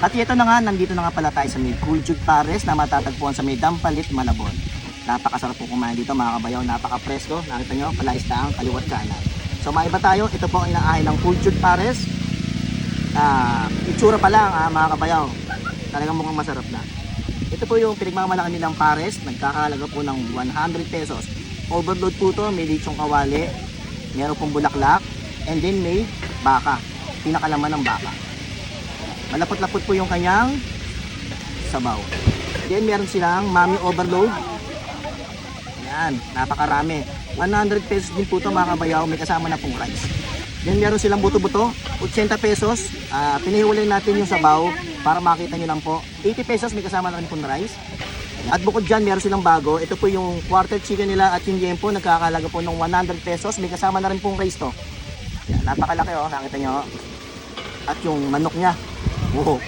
At ito na nga, nandito na nga pala tayo sa may Kuljude Pares na matatagpuan sa may Dampalit, Malabon. Napakasarap po kumain dito mga kabayaw, napaka-presko. Nakita nyo, palaisdaang kaliwat kanan. So maiba tayo, ito po ang inaahay ng Kuljude Pares. Itsura pa lang mga kabayaw, talagang mukhang masarap na. Ito po yung pinagmamalaki nilang pares, nagkakahalaga po ng 100 pesos. Overload po to, may lechong kawali, meron pong bulaklak, and then may baka, pinakalaman ng baka. Malapot-lapot po yung kanyang sabaw. Then meron silang mami overload. Yan, napakarami. 100 pesos din po ito mga kabayaw, may kasama na pong rice. Then meron silang buto-buto, 80 pesos. Pinahiwalay natin yung sabaw para makita nyo lang po. 80 pesos, may kasama na rin pong rice. At bukod dyan, meron silang bago. Ito po yung quarter chicken nila at yung yempo, nagkakalaga po ng 100 pesos. May kasama na rin pong rice to. Yan, napakalaki nakita nyo. At yung manok niya. Wow.